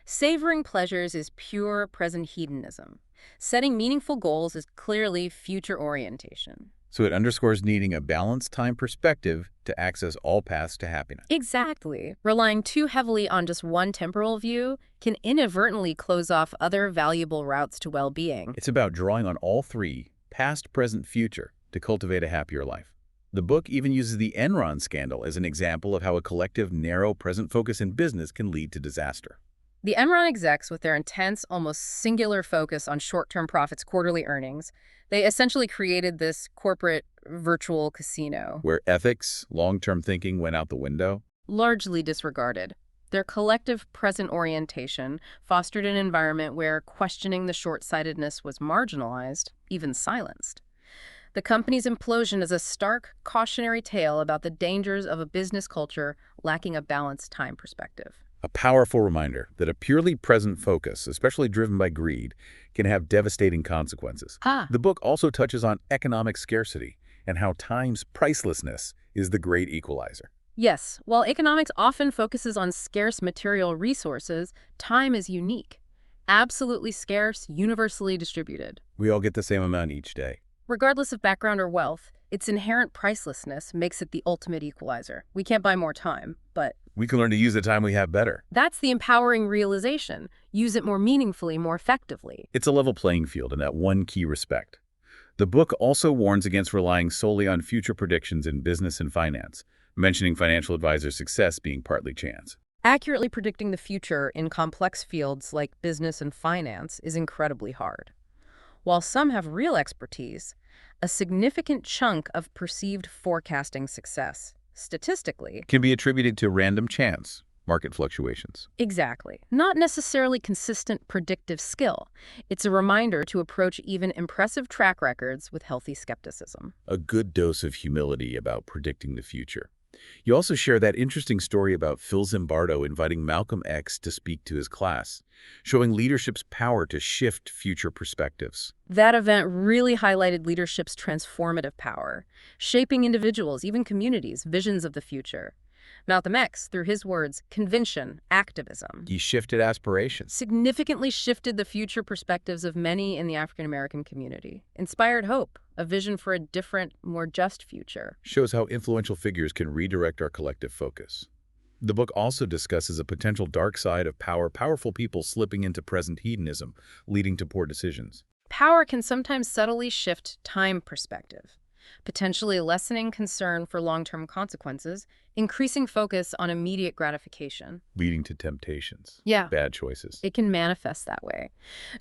Savoring pleasures is pure present hedonism. Setting meaningful goals is clearly future orientation. So it underscores needing a balanced time perspective to access all paths to happiness. Exactly. Relying too heavily on just one temporal view can inadvertently close off other valuable routes to well-being. It's about drawing on all three, past, present, future, to cultivate a happier life. The book even uses the Enron scandal as an example of how a collective, narrow, present focus in business can lead to disaster. The Enron execs, with their intense, almost singular focus on short-term profits, quarterly earnings, they essentially created this corporate virtual casino. Where ethics, long-term thinking went out the window. Largely disregarded. Their collective present orientation fostered an environment where questioning the short-sightedness was marginalized, even silenced. The company's implosion is a stark, cautionary tale about the dangers of a business culture lacking a balanced time perspective. A powerful reminder that a purely present focus, especially driven by greed, can have devastating consequences. The book also touches on economic scarcity and how time's pricelessness is the great equalizer. Yes, while economics often focuses on scarce material resources, time is unique. Absolutely scarce, universally distributed. We all get the same amount each day. Regardless of background or wealth, its inherent pricelessness makes it the ultimate equalizer. We can't buy more time, but We can learn to use the time we have better. that's the empowering realization. Use it more meaningfully, more effectively. It's a level playing field in that one key respect. The book also warns against relying solely on future predictions in business and finance, mentioning financial advisor success being partly chance. Accurately predicting the future in complex fields like business and finance is incredibly hard. While some have real expertise, a significant chunk of perceived forecasting success, statistically, Can be attributed to random chance, market fluctuations. exactly, not necessarily consistent predictive skill. It's a reminder to approach even impressive track records with healthy skepticism. A good dose of humility about predicting the future. You also share that interesting story about Phil Zimbardo inviting Malcolm X to speak to his class, showing leadership's power to shift future perspectives. That event really highlighted leadership's transformative power, shaping individuals, even communities' visions of the future. Malcolm X, through his words, convention, activism, He shifted aspirations. significantly shifted the future perspectives of many in the African American community, inspired hope, a vision for a different, more just future. Shows how influential figures can redirect our collective focus. The book also discusses a potential dark side of power, powerful people slipping into present hedonism, leading to poor decisions. Power can sometimes subtly shift time perspective, potentially lessening concern for long-term consequences, increasing focus on immediate gratification. Leading to temptations. Yeah, Bad choices. it can manifest that way.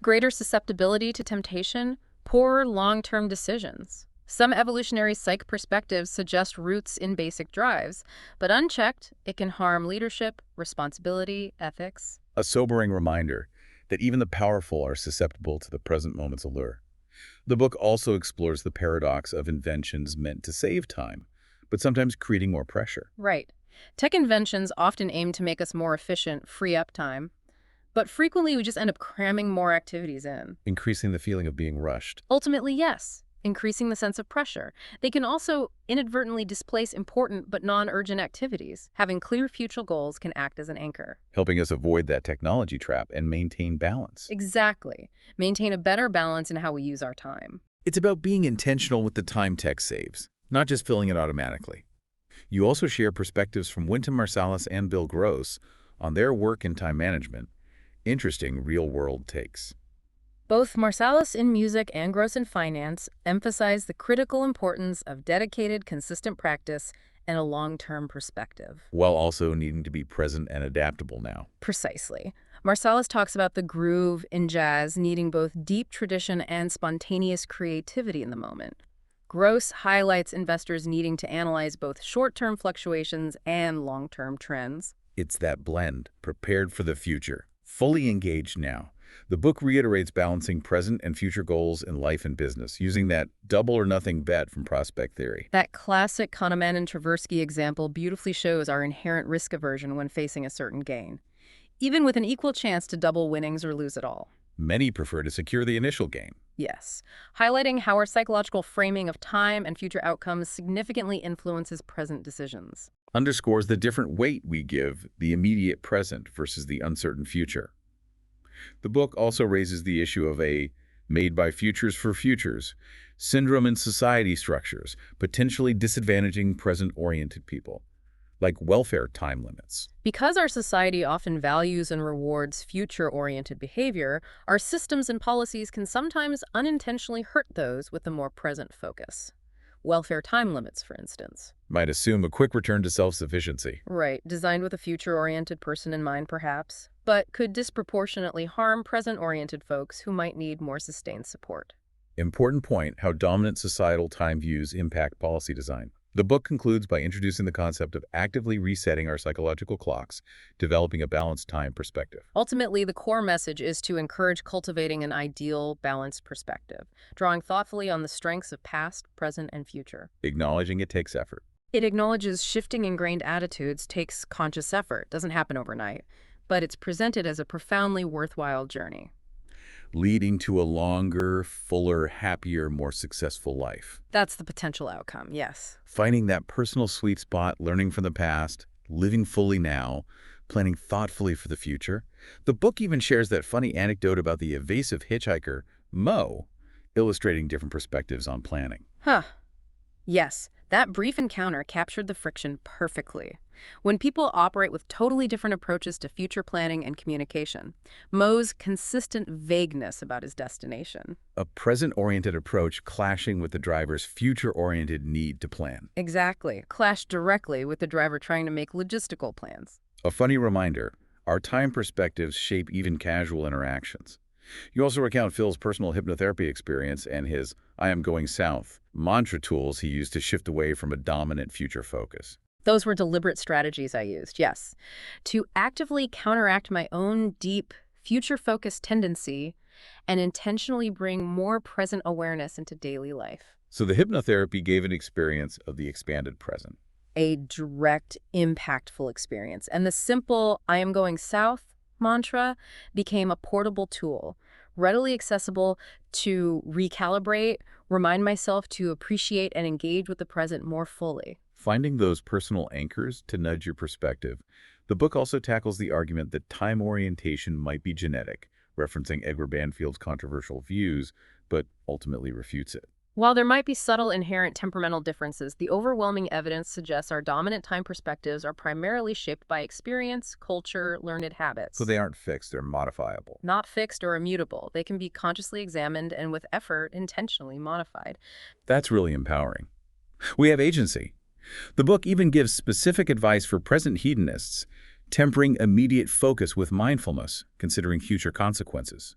Greater susceptibility to temptation, poor long-term decisions. Some evolutionary psych perspectives suggest roots in basic drives, but unchecked, it can harm leadership, responsibility, ethics. A sobering reminder that even the powerful are susceptible to the present moment's allure. The book also explores the paradox of inventions meant to save time, but sometimes creating more pressure. Right. Tech inventions often aim to make us more efficient, free up time, but frequently we just end up cramming more activities in. Increasing the feeling of being rushed. Ultimately, yes, increasing the sense of pressure. They can also inadvertently displace important but non-urgent activities. Having clear future goals can act as an anchor. Helping us avoid that technology trap and maintain balance. Exactly. Maintain a better balance in how we use our time. It's about being intentional with the time tech saves, not just filling it automatically. You also share perspectives from Wynton Marsalis and Bill Gross on their work in time management. Interesting real-world takes. Both Marsalis in music and Gross in finance emphasize the critical importance of dedicated, consistent practice and a long-term perspective. While also needing to be present and adaptable now. Precisely. Marsalis talks about the groove in jazz needing both deep tradition and spontaneous creativity in the moment. Gross highlights investors needing to analyze both short-term fluctuations and long-term trends. It's that blend, prepared for the future, fully engaged now. The book reiterates balancing present and future goals in life and business, using that double-or-nothing bet from prospect theory. That classic Kahneman and Tversky example beautifully shows our inherent risk aversion when facing a certain gain, even with an equal chance to double winnings or lose it all. Many prefer to secure the initial gain. Yes, highlighting how our psychological framing of time and future outcomes significantly influences present decisions. Underscores the different weight we give the immediate present versus the uncertain future. The book also raises the issue of a made by futures for futures syndrome in society structures, potentially disadvantaging present-oriented people, like welfare time limits. Because our society often values and rewards future-oriented behavior, our systems and policies can sometimes unintentionally hurt those with a more present focus. Welfare time limits, for instance. Might assume a quick return to self-sufficiency. Right, designed with a future-oriented person in mind, perhaps, but could disproportionately harm present-oriented folks who might need more sustained support. Important point, how dominant societal time views impact policy design. The book concludes by introducing the concept of actively resetting our psychological clocks, developing a balanced time perspective. Ultimately, the core message is to encourage cultivating an ideal, balanced perspective, drawing thoughtfully on the strengths of past, present, and future. Acknowledging it takes effort. It acknowledges shifting ingrained attitudes takes conscious effort, doesn't happen overnight, but it's presented as a profoundly worthwhile journey. Leading to a longer, fuller, happier, more successful life. That's the potential outcome, yes. Finding that personal sweet spot, learning from the past, living fully now, planning thoughtfully for the future. The book even shares that funny anecdote about the evasive hitchhiker, Mo, illustrating different perspectives on planning. Huh. Yes, that brief encounter captured the friction perfectly. When people operate with totally different approaches to future planning and communication, Mo's consistent vagueness about his destination. A present-oriented approach clashing with the driver's future-oriented need to plan. Exactly. Clashed directly with the driver trying to make logistical plans. A funny reminder, our time perspectives shape even casual interactions. You also recount Phil's personal hypnotherapy experience and his "I am going south" mantra tools he used to shift away from a dominant future focus. Those were deliberate strategies I used, yes, to actively counteract my own deep, future-focused tendency and intentionally bring more present awareness into daily life. So the hypnotherapy gave an experience of the expanded present. A direct, impactful experience. And the simple, "I am going south" mantra became a portable tool, readily accessible to recalibrate, remind myself to appreciate and engage with the present more fully. Finding those personal anchors to nudge your perspective. The book also tackles the argument that time orientation might be genetic, referencing Edward Banfield's controversial views, but ultimately refutes it. While there might be subtle inherent temperamental differences, the overwhelming evidence suggests our dominant time perspectives are primarily shaped by experience, culture, learned So habits. they aren't fixed, they're modifiable. Not fixed or immutable, they can be consciously examined and with effort intentionally modified. That's really empowering. We have agency. The book even gives specific advice for present hedonists, tempering immediate focus with mindfulness, considering future consequences,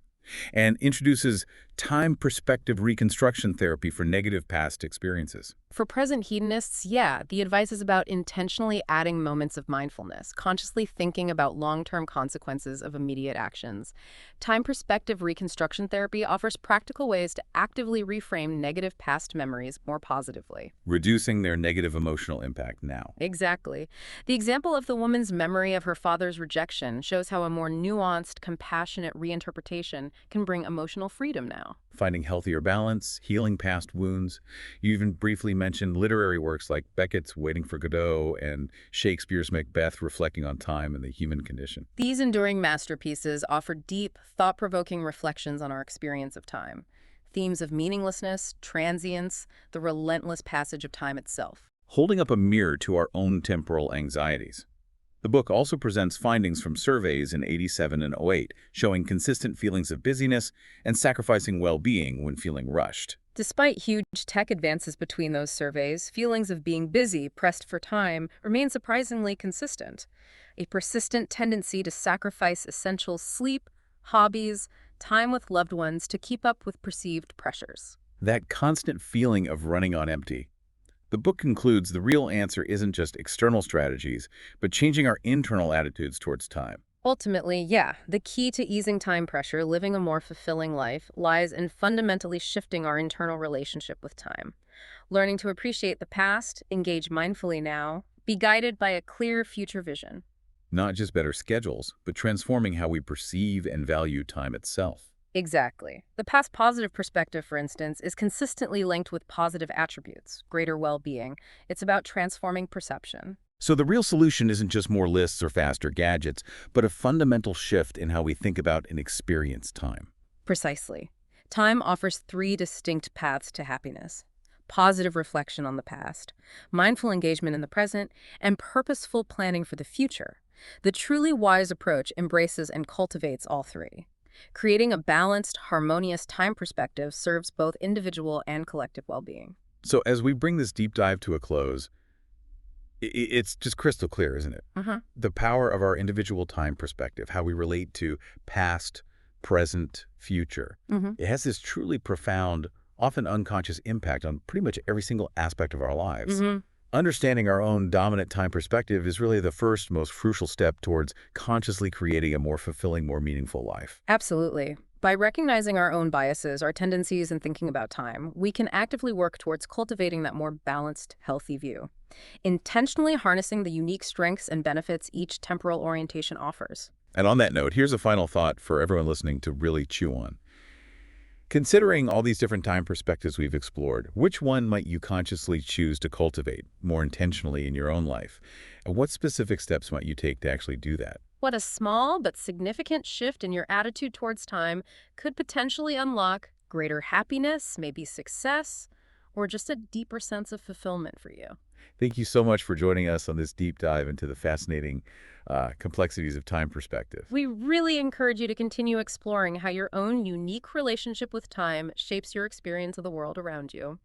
and introduces time perspective reconstruction therapy for negative past experiences. For present hedonists, yeah, the advice is about intentionally adding moments of mindfulness, consciously thinking about long-term consequences of immediate actions. Time perspective reconstruction therapy offers practical ways to actively reframe negative past memories more positively. Reducing their negative emotional impact now. Exactly. The example of the woman's memory of her father's rejection shows how a more nuanced, compassionate reinterpretation can bring emotional freedom now. Finding healthier balance, healing past wounds. You even briefly mentioned literary works like Beckett's Waiting for Godot and Shakespeare's Macbeth reflecting on time and the human condition. These enduring masterpieces offer deep, thought-provoking reflections on our experience of time. Themes of meaninglessness, transience, the relentless passage of time itself. Holding up a mirror to our own temporal anxieties. The book also presents findings from surveys in '87 and '08, showing consistent feelings of busyness and sacrificing well-being when feeling rushed. Despite huge tech advances between those surveys, feelings of being busy, pressed for time, remain surprisingly consistent. A persistent tendency to sacrifice essential sleep, hobbies, time with loved ones to keep up with perceived pressures. That constant feeling of running on empty. The book concludes the real answer isn't just external strategies, but changing our internal attitudes towards time. Ultimately, yeah, the key to easing time pressure, living a more fulfilling life, lies in fundamentally shifting our internal relationship with time. Learning to appreciate the past, engage mindfully now, be guided by a clear future vision. Not just better schedules, but transforming how we perceive and value time itself. Exactly. The past positive perspective, for instance, is consistently linked with positive attributes, greater well-being. It's about transforming perception. So the real solution isn't just more lists or faster gadgets, but a fundamental shift in how we think about and experience time. Precisely. Time offers three distinct paths to happiness: positive reflection on the past, mindful engagement in the present, and purposeful planning for the future. The truly wise approach embraces and cultivates all three. Creating a balanced, harmonious time perspective serves both individual and collective well-being. So as we bring this deep dive to a close, it's just crystal clear, isn't it? The power of our individual time perspective, how we relate to past, present, future. It has this truly profound, often unconscious impact on pretty much every single aspect of our lives. Understanding our own dominant time perspective is really the first, most crucial step towards consciously creating a more fulfilling, more meaningful life. Absolutely. By recognizing our own biases, our tendencies in thinking about time, we can actively work towards cultivating that more balanced, healthy view, intentionally harnessing the unique strengths and benefits each temporal orientation offers. And on that note, here's a final thought for everyone listening to really chew on. Considering all these different time perspectives we've explored, which one might you consciously choose to cultivate more intentionally in your own life? And what specific steps might you take to actually do that? What a small but significant shift in your attitude towards time could potentially unlock greater happiness, maybe success, or just a deeper sense of fulfillment for you. Thank you so much for joining us on this deep dive into the fascinating complexities of time perspective. We really encourage you to continue exploring how your own unique relationship with time shapes your experience of the world around you.